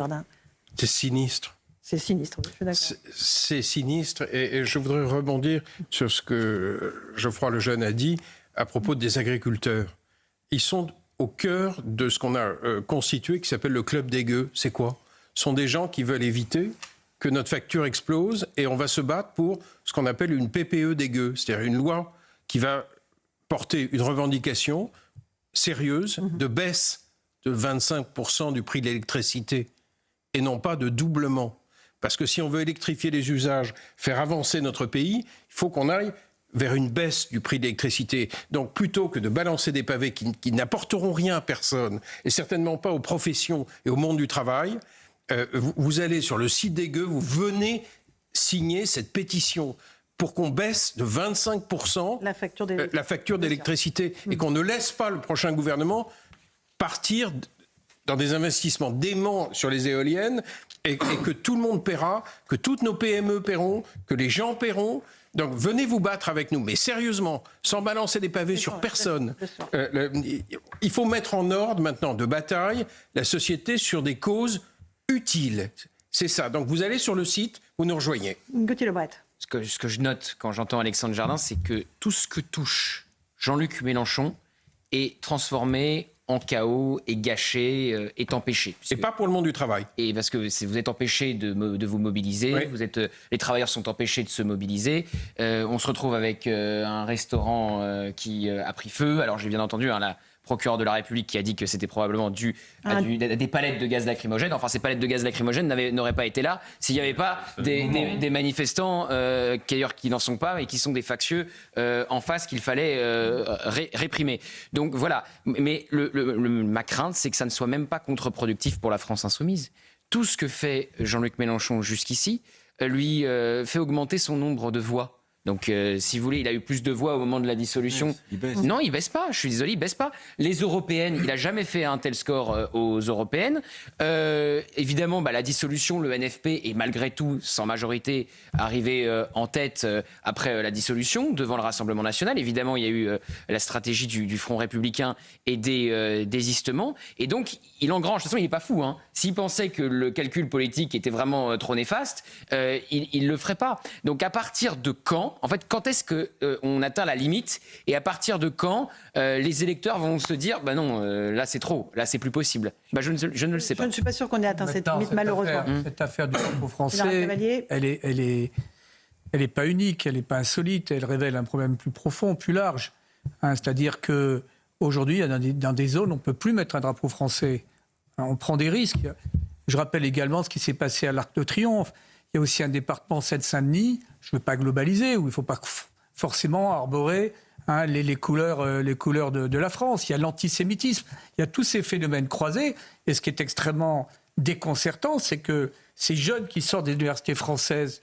Jardin. C'est sinistre. C'est sinistre, je suis d'accord. C'est sinistre et je voudrais rebondir sur ce que Geoffroy Lejeune a dit à propos des agriculteurs. Ils sont au cœur de ce qu'on a constitué qui s'appelle le club des gueux. C'est quoi ? Ce sont des gens qui veulent éviter que notre facture explose et on va se battre pour ce qu'on appelle une PPE des gueux, c'est-à-dire une loi qui va porter une revendication sérieuse de baisse de 25% du prix de l'électricité et non pas de doublement. Parce que si on veut électrifier les usages, faire avancer notre pays, il faut qu'on aille vers une baisse du prix de l'électricité. Donc plutôt que de balancer des pavés qui n'apporteront rien à personne, et certainement pas aux professions et au monde du travail, vous allez sur le site des gueux, vous venez signer cette pétition pour qu'on baisse de 25% la facture d'électricité et qu'on ne laisse pas le prochain gouvernement partir dans des investissements déments sur les éoliennes et que tout le monde paiera, que toutes nos PME paieront, que les gens paieront. Donc venez vous battre avec nous, mais sérieusement, sans balancer des pavés sur personne. Il faut mettre en ordre maintenant de bataille la société sur des causes utiles. C'est ça. Donc vous allez sur le site, vous nous rejoignez. Gauthier Lebret. Ce que je note quand j'entends Alexandre Jardin, c'est que tout ce que touche Jean-Luc Mélenchon est transformé en chaos, est gâché, est empêché. Et pas pour le monde du travail. Et parce que vous êtes empêché de vous mobiliser, oui. Les travailleurs sont empêchés de se mobiliser. On se retrouve avec un restaurant qui a pris feu. Alors j'ai bien entendu la procureure de la République qui a dit que c'était probablement dû à des palettes de gaz lacrymogène. Enfin, ces palettes de gaz lacrymogène n'auraient pas été là s'il n'y avait pas des manifestants qui n'en sont pas et qui sont des factieux en face qu'il fallait réprimer. Donc voilà. Mais ma crainte, c'est que ça ne soit même pas contre-productif pour la France insoumise. Tout ce que fait Jean-Luc Mélenchon jusqu'ici lui fait augmenter son nombre de voix. Donc, si vous voulez, il a eu plus de voix au moment de la dissolution. Il baisse. Non, il baisse pas. Je suis désolé, il baisse pas. Les européennes, il a jamais fait un tel score aux européennes. Évidemment, la dissolution, le NFP est malgré tout, sans majorité, arrivé en tête après la dissolution, devant le Rassemblement national. Évidemment, il y a eu la stratégie du Front républicain et des désistements. Et donc, il engrange. De toute façon, il n'est pas fou. S'il pensait que le calcul politique était vraiment trop néfaste, il le ferait pas. Donc, à partir de quand est-ce qu'on atteint la limite et à partir de quand les électeurs vont se dire non, là c'est trop, là c'est plus possible. Je ne le sais pas. Je ne suis pas sûr qu'on ait atteint cette limite, malheureusement. Cette affaire du drapeau français, elle est pas unique, elle n'est pas insolite, elle révèle un problème plus profond, plus large. C'est-à-dire qu'aujourd'hui, dans des zones, on ne peut plus mettre un drapeau français. On prend des risques. Je rappelle également ce qui s'est passé à l'Arc de Triomphe. Il y a aussi un département Seine-Saint-Denis, je ne veux pas globaliser, où il ne faut pas forcément arborer les couleurs de la France. Il y a l'antisémitisme, il y a tous ces phénomènes croisés. Et ce qui est extrêmement déconcertant, c'est que ces jeunes qui sortent des universités françaises,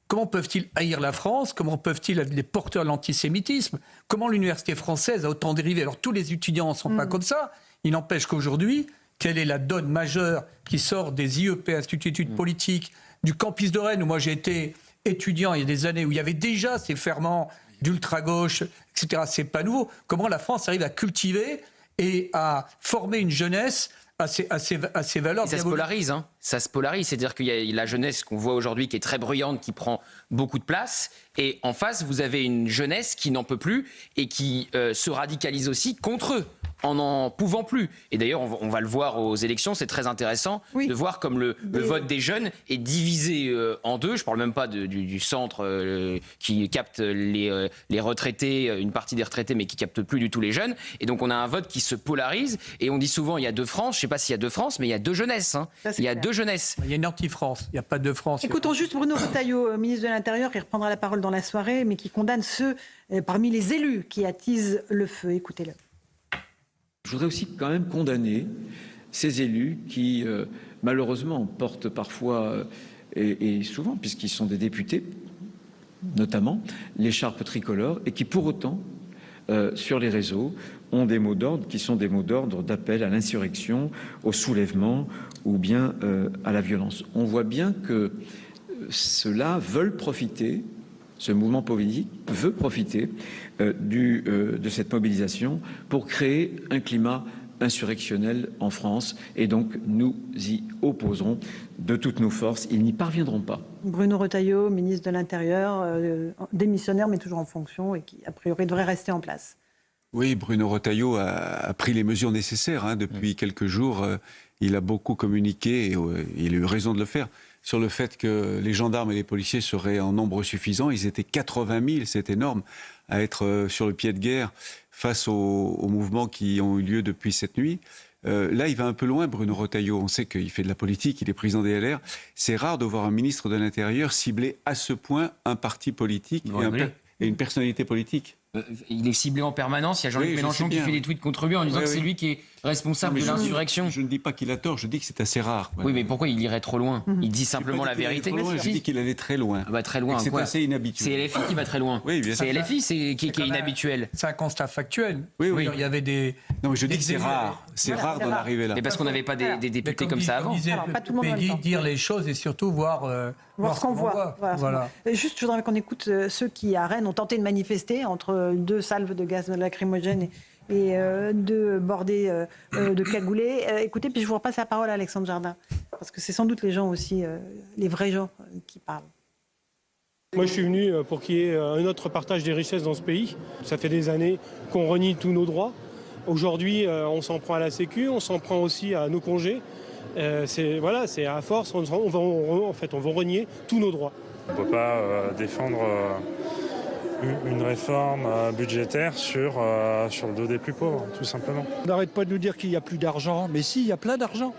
comment peuvent-ils haïr la France ? Comment peuvent-ils être les porteurs de l'antisémitisme ? Comment l'université française a autant dérivé ? Alors tous les étudiants ne sont pas comme ça. Il n'empêche qu'aujourd'hui, quelle est la donne majeure qui sort des IEP, Instituts d'études politiques, du campus de Rennes, où moi j'ai été étudiant il y a des années, où il y avait déjà ces ferments d'ultra-gauche, etc. C'est pas nouveau. Comment la France arrive à cultiver et à former une jeunesse à ces valeurs. Et ça se polarise, ça se polarise. C'est-à-dire qu'il y a la jeunesse qu'on voit aujourd'hui qui est très bruyante, qui prend beaucoup de place. Et en face, vous avez une jeunesse qui n'en peut plus et qui se radicalise aussi contre eux, en n'en pouvant plus. Et d'ailleurs, on va le voir aux élections, c'est très intéressant de voir comme le vote des jeunes est divisé en deux. Je ne parle même pas du centre qui capte les retraités, une partie des retraités, mais qui ne capte plus du tout les jeunes. Et donc, on a un vote qui se polarise. Et on dit souvent, il y a deux France. Je ne sais pas s'il y a deux France, mais il y a deux jeunesses. Il y a deux jeunesses. Il y a une anti-France, il n'y a pas de France. Écoutons juste Bruno Retailleau, ministre de l'Intérieur, qui reprendra la parole dans la soirée, mais qui condamne ceux parmi les élus qui attisent le feu. Écoutez-le. Je voudrais aussi quand même condamner ces élus qui, malheureusement, portent parfois, et souvent, puisqu'ils sont des députés, notamment, l'écharpe tricolore, et qui, pour autant, sur les réseaux, ont des mots d'ordre qui sont des mots d'ordre d'appel à l'insurrection, au soulèvement ou bien à la violence. On voit bien que ceux-là veulent profiter, ce mouvement politique veut profiter de cette mobilisation pour créer un climat insurrectionnel en France. Et donc, nous y opposerons de toutes nos forces. Ils n'y parviendront pas. Bruno Retailleau, ministre de l'Intérieur, démissionnaire mais toujours en fonction et qui, a priori, devrait rester en place. Oui, Bruno Retailleau a pris les mesures nécessaires. Depuis quelques jours, il a beaucoup communiqué, et il a eu raison de le faire, sur le fait que les gendarmes et les policiers seraient en nombre suffisant. Ils étaient 80 000, c'est énorme, à être sur le pied de guerre face aux mouvements qui ont eu lieu depuis cette nuit. Là, il va un peu loin, Bruno Retailleau. On sait qu'il fait de la politique, il est président des LR. C'est rare de voir un ministre de l'Intérieur cibler à ce point un parti politique et une personnalité politique. Il est ciblé en permanence. Il y a Jean-Luc Mélenchon qui fait des tweets contre lui en disant que c'est lui qui est responsable de l'insurrection. Je ne dis pas qu'il a tort, je dis que c'est assez rare. Oui, mais pourquoi il irait trop loin? Il dit simplement la vérité. Je dis qu'il allait très loin. Très loin. C'est assez inhabituel. C'est LFI qui va très loin. Oui, c'est LFI qui est inhabituel. C'est un constat factuel. Oui. Il y avait des... Non, mais je dis que c'est rare. C'est rare d'en arriver là. Mais parce qu'on n'avait pas des députés comme ça avant. Pas tout le monde en même Peggy, temps. dire les choses et surtout voir ce qu'on voit. Voilà. Juste, je voudrais qu'on écoute ceux qui, à Rennes, ont tenté de manifester entre 2 salves de gaz lacrymogène et 2 bordées de cagoulés. Écoutez, puis je vous repasse la parole à Alexandre Jardin, parce que c'est sans doute les gens aussi, les vrais gens qui parlent. Moi, je suis venu pour qu'il y ait un autre partage des richesses dans ce pays. Ça fait des années qu'on renie tous nos droits. Aujourd'hui, on s'en prend à la Sécu, on s'en prend aussi à nos congés. C'est à force, on va renier tous nos droits. On ne peut pas défendre une réforme budgétaire sur le dos des plus pauvres, tout simplement. On n'arrête pas de nous dire qu'il n'y a plus d'argent, mais si, il y a plein d'argent.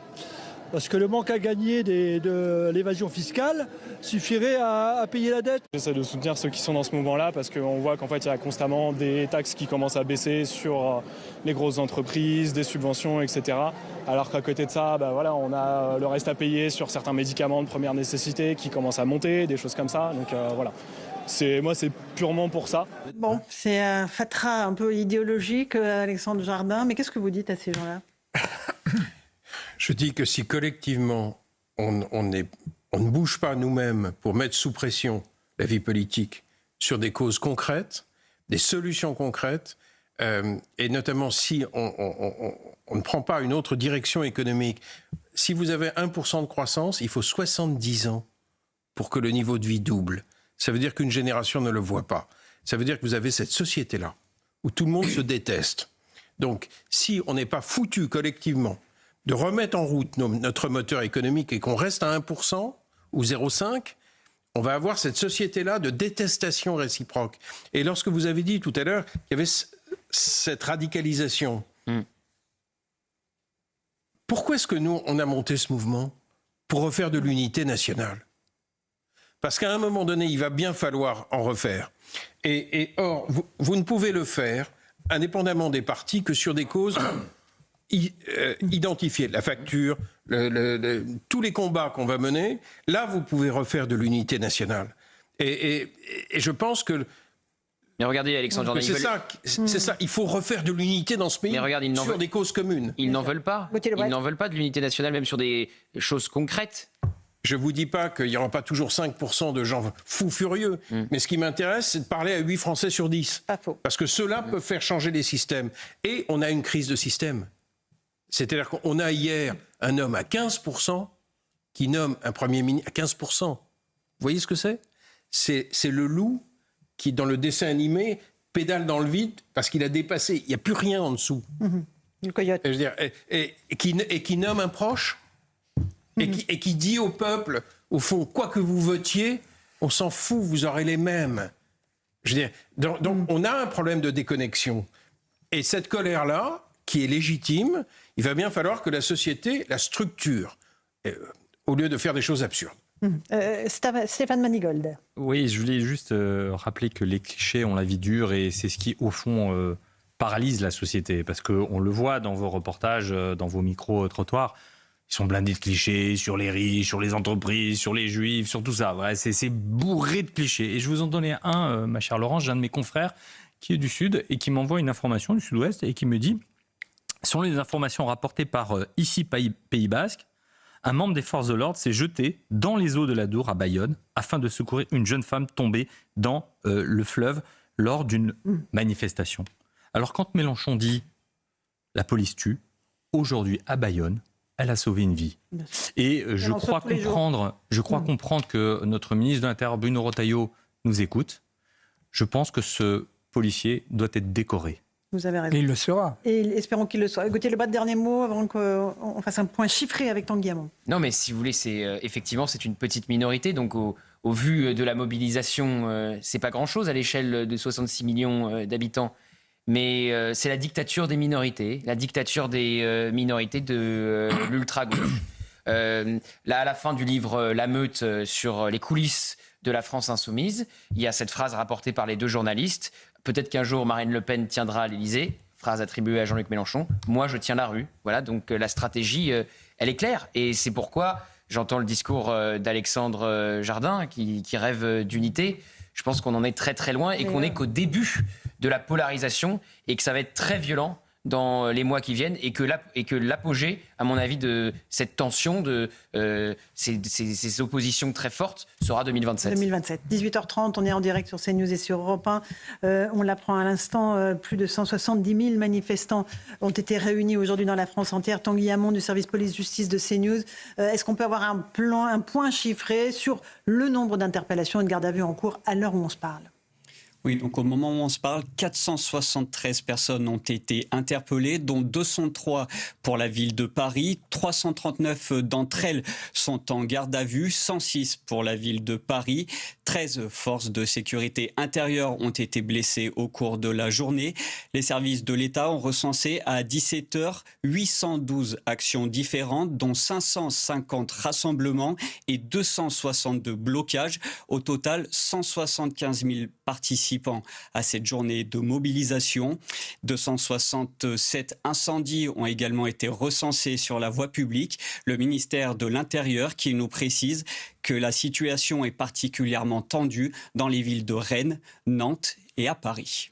Parce que le manque à gagner de l'évasion fiscale suffirait à payer la dette. J'essaie de soutenir ceux qui sont dans ce mouvement-là parce qu'on voit qu'en fait, il y a constamment des taxes qui commencent à baisser sur les grosses entreprises, des subventions, etc. Alors qu'à côté de ça, on a le reste à payer sur certains médicaments de première nécessité qui commencent à monter, des choses comme ça. Donc voilà. Moi, c'est purement pour ça. Bon, c'est un fatras un peu idéologique, Alexandre Jardin. Mais qu'est-ce que vous dites à ces gens-là? Je dis que si collectivement, on ne bouge pas nous-mêmes pour mettre sous pression la vie politique sur des causes concrètes, des solutions concrètes, et notamment si on ne prend pas une autre direction économique. Si vous avez 1% de croissance, il faut 70 ans pour que le niveau de vie double. Ça veut dire qu'une génération ne le voit pas. Ça veut dire que vous avez cette société-là, où tout le monde se déteste. Donc, si on n'est pas foutu collectivement de remettre en route notre moteur économique et qu'on reste à 1% ou 0,5%, on va avoir cette société-là de détestation réciproque. Et lorsque vous avez dit tout à l'heure qu'il y avait cette radicalisation, pourquoi est-ce que nous, on a monté ce mouvement? Pour refaire de l'unité nationale. Parce qu'à un moment donné, il va bien falloir en refaire. Et or, vous ne pouvez le faire, indépendamment des partis, que sur des causes identifiées. La facture, tous les combats qu'on va mener, là, vous pouvez refaire de l'unité nationale. Et je pense que... Mais regardez, Alexandre Jardin, c'est ça, il faut refaire de l'unité dans ce pays sur des causes communes. Ils n'en veulent pas. Ils n'en veulent pas de l'unité nationale, même sur des choses concrètes. Je ne vous dis pas qu'il n'y aura pas toujours 5% de gens fous furieux, mais ce qui m'intéresse, c'est de parler à 8 Français sur 10. Pas faux. Parce que ceux-là peuvent faire changer les systèmes. Et on a une crise de système. C'est-à-dire qu'on a hier un homme à 15% qui nomme un Premier ministre à 15%. Vous voyez ce que c'est? C'est le loup qui, dans le dessin animé, pédale dans le vide parce qu'il a dépassé. Il n'y a plus rien en dessous. Le coyote. Je veux dire, et qui nomme un proche et qui dit au peuple, au fond, quoi que vous votiez, on s'en fout, vous aurez les mêmes. Je veux dire, donc on a un problème de déconnexion. Et cette colère-là, qui est légitime, il va bien falloir que la société la structure, au lieu de faire des choses absurdes. Stéphane Manigold. Oui, je voulais juste rappeler que les clichés ont la vie dure et c'est ce qui, au fond, paralyse la société. Parce qu'on le voit dans vos reportages, dans vos micro-trottoirs, ils sont blindés de clichés sur les riches, sur les entreprises, sur les juifs, sur tout ça. Ouais, c'est bourré de clichés. Et je vous en donnais un, ma chère Laurence, j'ai un de mes confrères qui est du Sud et qui m'envoie une information du Sud-Ouest et qui me dit, selon les informations rapportées par ici Pays Basque, un membre des forces de l'ordre s'est jeté dans les eaux de la Dour à Bayonne afin de secourir une jeune femme tombée dans le fleuve lors d'une manifestation. Alors quand Mélenchon dit « la police tue », aujourd'hui à Bayonne, elle a sauvé une vie. Et je crois comprendre que notre ministre de l'Intérieur, Bruno Retailleau, nous écoute. Je pense que ce policier doit être décoré. Vous avez raison. Et il le sera. Et espérons qu'il le soit. Gauthier Lebret, dernier mot avant qu'on fasse un point chiffré avec Tanguy Hamon. Non, mais si vous voulez, effectivement, c'est une petite minorité. Donc, au vu de la mobilisation, c'est pas grand-chose à l'échelle de 66 millions d'habitants. Mais c'est la dictature des minorités, la dictature des minorités de l'ultra-gauche. Là, à la fin du livre La Meute sur les coulisses de la France insoumise, il y a cette phrase rapportée par les deux journalistes. Peut-être qu'un jour, Marine Le Pen tiendra à l'Élysée. Phrase attribuée à Jean-Luc Mélenchon. Moi, je tiens la rue. Voilà, donc la stratégie, elle est claire. Et c'est pourquoi j'entends le discours d'Alexandre Jardin qui rêve d'unité. Je pense qu'on en est très très loin et qu'on n'est qu'au début de la polarisation et que ça va être très violent dans les mois qui viennent et que l'apogée, à mon avis, de cette tension, de ces oppositions très fortes, sera 2027. 2027. 18h30, on est en direct sur CNews et sur Europe 1. On l'apprend à l'instant, plus de 170 000 manifestants ont été réunis aujourd'hui dans la France entière. Tanguy Hamon du service police-justice de CNews. Est-ce qu'on peut avoir un point chiffré sur le nombre d'interpellations et de gardes à vue en cours à l'heure où on se parle ? Oui, donc au moment où on se parle, 473 personnes ont été interpellées, dont 203 pour la ville de Paris. 339 d'entre elles sont en garde à vue, 106 pour la ville de Paris. 13 forces de sécurité intérieure ont été blessées au cours de la journée. Les services de l'État ont recensé à 17h 812 actions différentes, dont 550 rassemblements et 262 blocages. Au total, 175 000 participants à cette journée de mobilisation. 267 incendies ont également été recensés sur la voie publique. Le ministère de l'Intérieur qui nous précise que la situation est particulièrement tendue dans les villes de Rennes, Nantes et à Paris.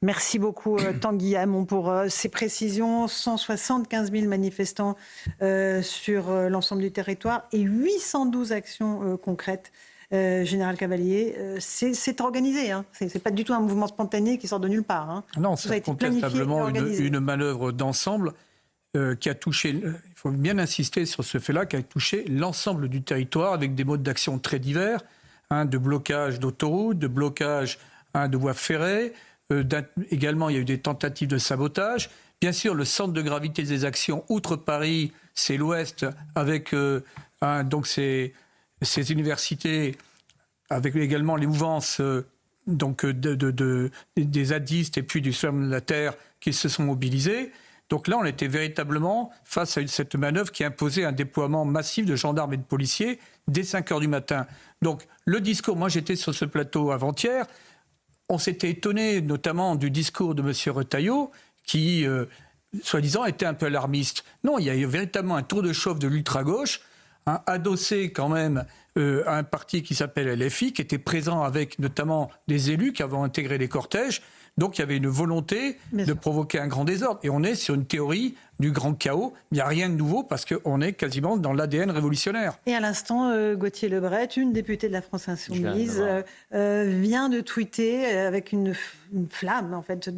Merci beaucoup Tanguy Hamon pour ces précisions. 175 000 manifestants sur l'ensemble du territoire et 812 actions concrètes. Général Cavalier, c'est organisé. Hein. C'est pas du tout un mouvement spontané qui sort de nulle part. Hein. Non, c'est contestablement une manœuvre d'ensemble qui a touché, il faut bien insister sur ce fait-là, qui a touché l'ensemble du territoire avec des modes d'action très divers, de blocage d'autoroutes, de blocage de voies ferrées. Également, il y a eu des tentatives de sabotage. Bien sûr, le centre de gravité des actions, outre Paris, c'est l'Ouest, avec donc ces universités, avec également les mouvances des zadistes et puis du Slam de la Terre qui se sont mobilisés. Donc là, on était véritablement face à cette manœuvre qui imposait un déploiement massif de gendarmes et de policiers dès 5 heures du matin. Donc le discours, moi j'étais sur ce plateau avant-hier, on s'était étonné notamment du discours de M. Retailleau qui, soi-disant, était un peu alarmiste. Non, il y a eu véritablement un tour de chauffe de l'ultra-gauche, adossé quand même à un parti qui s'appelle LFI, qui était présent avec notamment des élus qui avaient intégré les cortèges. Donc il y avait une volonté de provoquer un grand désordre. Et on est sur une théorie du grand chaos. Il n'y a rien de nouveau parce qu'on est quasiment dans l'ADN révolutionnaire. Et à l'instant, Gauthier Lebret, une députée de la France Insoumise, vient de tweeter avec une flamme, en fait.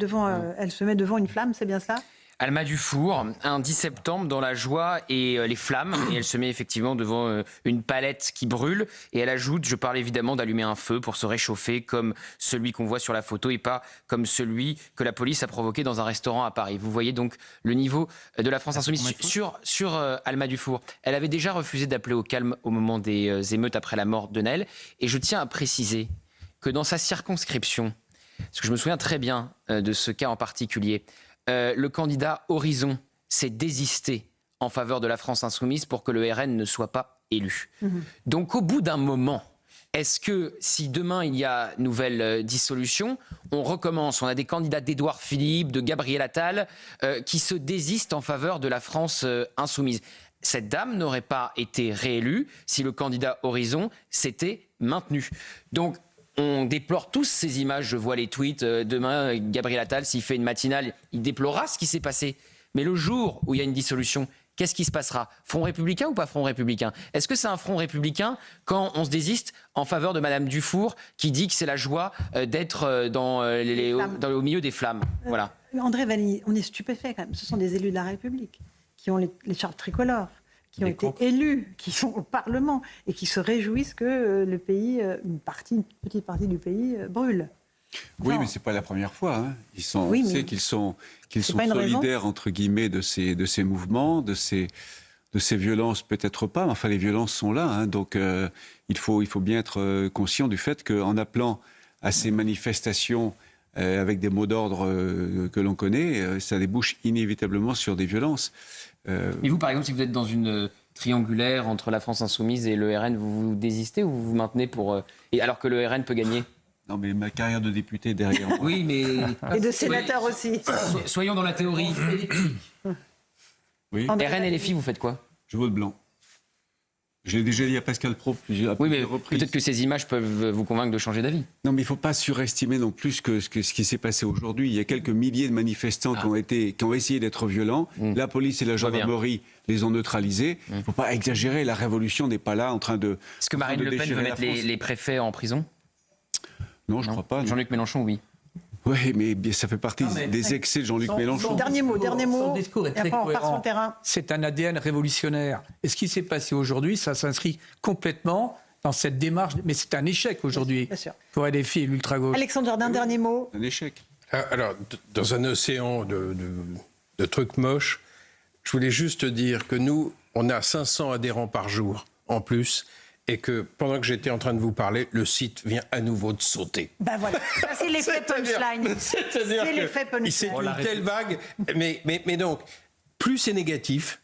Elle se met devant une flamme, c'est bien ça ? Alma Dufour, un 10 septembre dans la joie et les flammes, et elle se met effectivement devant une palette qui brûle, et elle ajoute, je parle évidemment d'allumer un feu pour se réchauffer comme celui qu'on voit sur la photo et pas comme celui que la police a provoqué dans un restaurant à Paris. Vous voyez donc le niveau de la France insoumise sur Alma Dufour. Elle avait déjà refusé d'appeler au calme au moment des émeutes après la mort de Nel, et je tiens à préciser que dans sa circonscription, parce que je me souviens très bien de ce cas en particulier, le candidat Horizon s'est désisté en faveur de la France insoumise pour que le RN ne soit pas élu. Donc au bout d'un moment, est-ce que si demain il y a nouvelle dissolution, on recommence, on a des candidats d'Édouard Philippe, de Gabriel Attal, qui se désistent en faveur de la France insoumise? Cette dame n'aurait pas été réélue si le candidat Horizon s'était maintenu. Donc on déplore tous ces images, je vois les tweets, demain Gabriel Attal s'il fait une matinale, il déplorera ce qui s'est passé. Mais le jour où il y a une dissolution, qu'est-ce qui se passera? Front républicain ou pas front républicain? Est-ce que c'est un front républicain quand on se désiste en faveur de Madame Dufour qui dit que c'est la joie d'être au milieu des flammes? Voilà. André Valigny, on est stupéfait quand même. Ce sont des élus de la République qui ont les chartes tricolores, qui ont été élus, qui sont au Parlement et qui se réjouissent que le pays, une petite partie du pays brûle. Enfin, oui, mais c'est pas la première fois. Hein. On sait qu'ils sont solidaires entre guillemets de ces mouvements, de ces violences, peut-être pas, mais enfin les violences sont là. Hein. Donc il faut bien être conscient du fait qu'en appelant à ces manifestations avec des mots d'ordre que l'on connaît, ça débouche inévitablement sur des violences. Mais vous, par exemple, si vous êtes dans une triangulaire entre la France Insoumise et le RN, vous désistez ou vous vous maintenez alors que le RN peut gagner? Non, mais ma carrière de député est derrière moi. Oui, mais... Et de sénateur aussi. Soyons dans la théorie. Oui. RN et les filles, vous faites quoi? Je vote blanc. Je l'ai déjà dit à Pascal Praud plusieurs reprises. Peut-être que ces images peuvent vous convaincre de changer d'avis. Non, mais il ne faut pas surestimer non plus ce qui s'est passé aujourd'hui. Il y a quelques milliers de manifestants qui ont essayé d'être violents. La police et la gendarmerie les ont neutralisés. Il ne faut pas exagérer. La révolution n'est pas là en train de... Est-ce que Marine Le Pen veut mettre les préfets en prison? Non, je ne crois pas. Jean-Luc Mélenchon, oui. Oui, mais ça fait partie des excès de Jean-Luc Mélenchon. Dernier mot. Son discours est très cohérent. Terrain. C'est un ADN révolutionnaire. Et ce qui s'est passé aujourd'hui, ça s'inscrit complètement dans cette démarche. Mais c'est un échec aujourd'hui pour LFI et l'ultra-gauche. Alexandre Jardin, dernier mot. Un échec. Alors, dans un océan de trucs moches, je voulais juste dire que nous, on a 500 adhérents par jour en plus. Et que pendant que j'étais en train de vous parler, le site vient à nouveau de sauter. Ben voilà, ça, c'est l'effet punchline. C'est-à-dire l'effet punchline. C'est une telle vague. Mais donc, plus c'est négatif,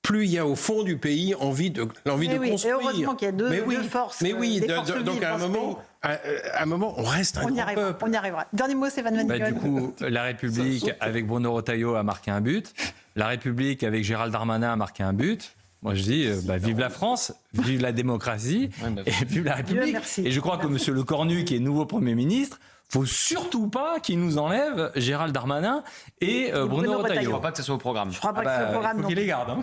plus il y a au fond du pays l'envie de construire. Et heureusement qu'il y a deux forces. Mais oui, donc à un moment, on reste un grand peuple. On y arrivera. Dernier mot, c'est Van Meningen. Du coup, La République avec Bruno Retailleau a marqué un but. La République avec Gérald Darmanin a marqué un but. Moi, je dis, vive la France, vive la démocratie et vive la République. Et je crois que M. Lecornu, qui est nouveau Premier ministre, faut surtout pas qu'il nous enlève Gérald Darmanin et Bruno Retailleau. Je ne crois pas que ce soit au programme. Je ne crois pas que ce soit au programme. Il faut qu'il les garde.